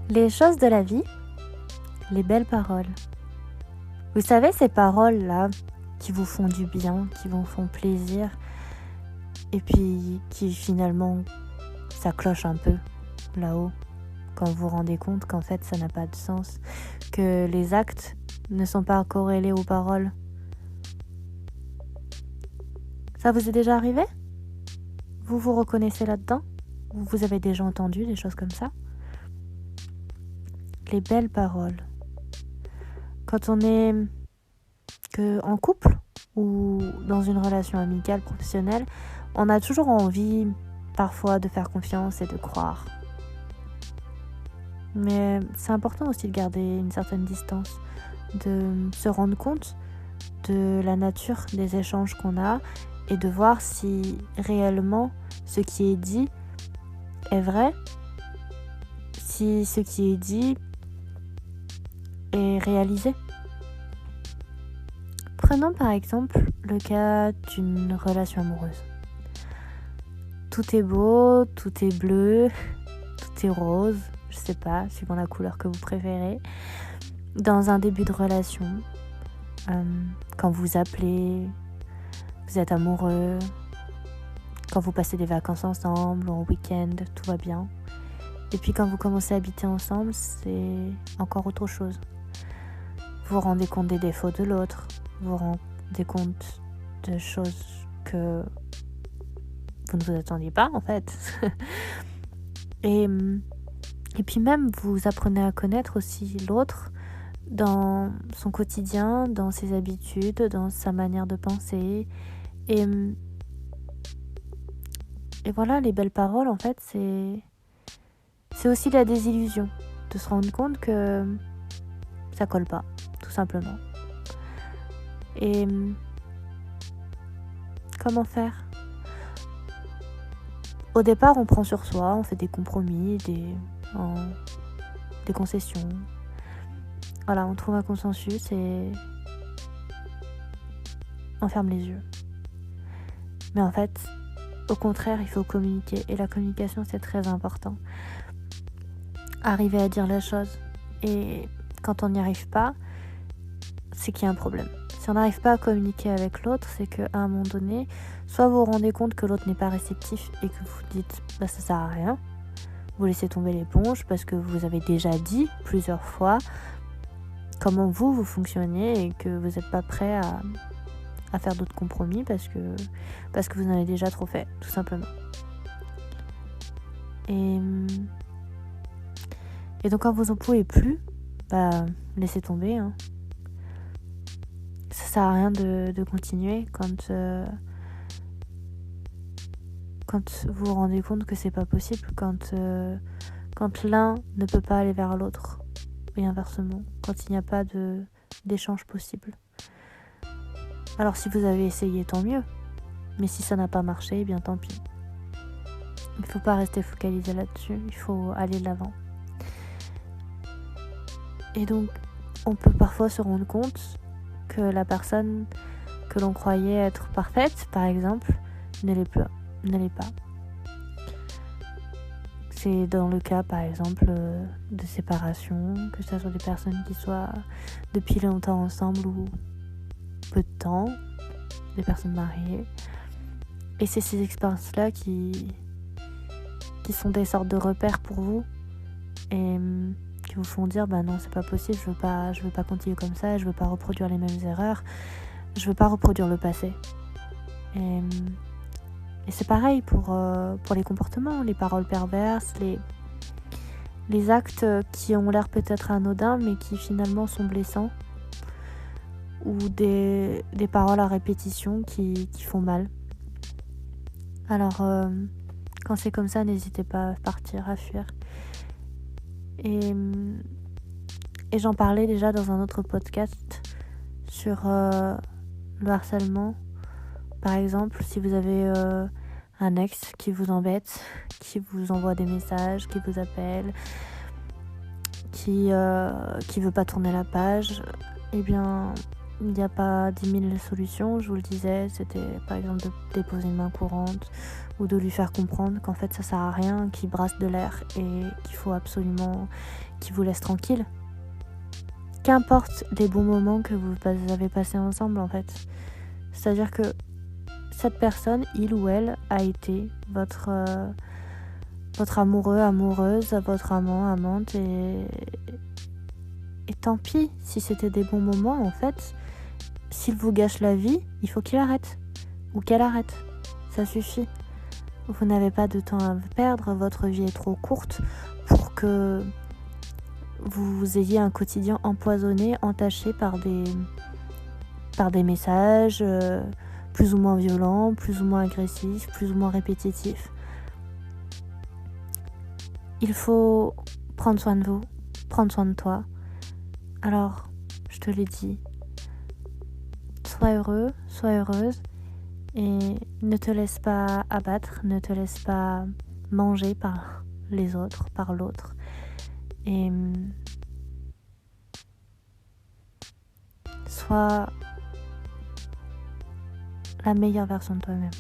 Les choses de la vie, les belles paroles. Vous savez, ces paroles-là qui vous font du bien, qui vous font plaisir, et puis qui finalement, ça cloche un peu là-haut, quand vous vous rendez compte qu'en fait, ça n'a pas de sens, que les actes ne sont pas corrélés aux paroles. Ça vous est déjà arrivé ? Vous vous reconnaissez là-dedans ? Vous avez déjà entendu des choses comme ça ? Les belles paroles. Quand on est en couple ou dans une relation amicale, professionnelle, on a toujours envie parfois de faire confiance et de croire. Mais c'est important aussi de garder une certaine distance, de se rendre compte de la nature des échanges qu'on a et de voir si réellement ce qui est dit est vrai, si ce qui est dit est réalisé. Prenons par exemple le cas d'une relation amoureuse. Tout est beau, tout est bleu, tout est rose, je sais pas, suivant la couleur que vous préférez. Dans un début de relation, quand vous appelez, vous êtes amoureux, quand vous passez des vacances ensemble ou en week-end, tout va bien. Et puis quand vous commencez à habiter ensemble, c'est encore autre chose. Vous vous rendez compte des défauts de l'autre, vous vous rendez compte de choses que vous ne vous attendiez pas en fait. Et puis même, vous apprenez à connaître aussi l'autre dans son quotidien, dans ses habitudes, dans sa manière de penser. Et voilà, les belles paroles, en fait, c'est aussi la désillusion. De se rendre compte que ça colle pas, tout simplement. Et comment faire ? Au départ, on prend sur soi, on fait des compromis, des concessions. Voilà, on trouve un consensus et on ferme les yeux. Mais en fait, au contraire, il faut communiquer. Et la communication, c'est très important. Arriver à dire la chose. Et quand on n'y arrive pas, c'est qu'il y a un problème. Si on n'arrive pas à communiquer avec l'autre, c'est qu'à un moment donné, soit vous vous rendez compte que l'autre n'est pas réceptif et que vous dites ça sert à rien. Vous laissez tomber l'éponge parce que vous avez déjà dit plusieurs fois comment vous fonctionnez et que vous n'êtes pas prêt à faire d'autres compromis parce que vous en avez déjà trop fait, tout simplement. Et donc quand vous en pouvez plus, laissez tomber. Ça sert à rien de continuer quand vous vous rendez compte que c'est pas possible, quand l'un ne peut pas aller vers l'autre et inversement, quand il n'y a pas d'échange possible. Alors si vous avez essayé, tant mieux, mais si ça n'a pas marché, eh bien tant pis. Il ne faut pas rester focalisé là-dessus, il faut aller de l'avant. Et donc, on peut parfois se rendre compte que la personne que l'on croyait être parfaite, par exemple, ne l'est pas. C'est dans le cas, par exemple, de séparation, que ce soit des personnes qui soient depuis longtemps ensemble ou peu de temps, des personnes mariées. Et c'est ces expériences-là qui sont des sortes de repères pour vous et qui vous font dire non, c'est pas possible, je veux pas continuer comme ça, je veux pas reproduire les mêmes erreurs, je veux pas reproduire le passé. Et c'est pareil pour les comportements, les paroles perverses, les actes qui ont l'air peut-être anodins mais qui finalement sont blessants, ou des paroles à répétition qui font mal. Alors quand c'est comme ça, n'hésitez pas à partir, à fuir. Et j'en parlais déjà dans un autre podcast sur le harcèlement. Par exemple, si vous avez un ex qui vous embête, qui vous envoie des messages, qui vous appelle, qui veut pas tourner la page, eh bien, il n'y a pas 10 000 solutions, je vous le disais, c'était par exemple de déposer une main courante ou de lui faire comprendre qu'en fait ça sert à rien, qu'il brasse de l'air et qu'il faut absolument qu'il vous laisse tranquille. Qu'importe les bons moments que vous avez passés ensemble en fait. C'est-à-dire que cette personne, il ou elle, a été votre amoureux, amoureuse, votre amant, amante et tant pis si c'était des bons moments en fait. S'il vous gâche la vie, il faut qu'il arrête. Ou qu'elle arrête. Ça suffit. Vous n'avez pas de temps à perdre, votre vie est trop courte pour que vous ayez un quotidien empoisonné, entaché par des messages plus ou moins violents, plus ou moins agressifs, plus ou moins répétitifs. Il faut prendre soin de vous, prendre soin de toi. Alors, je te l'ai dit, sois heureux, sois heureuse et ne te laisse pas abattre, ne te laisse pas manger par les autres, par l'autre. Et sois la meilleure version de toi-même.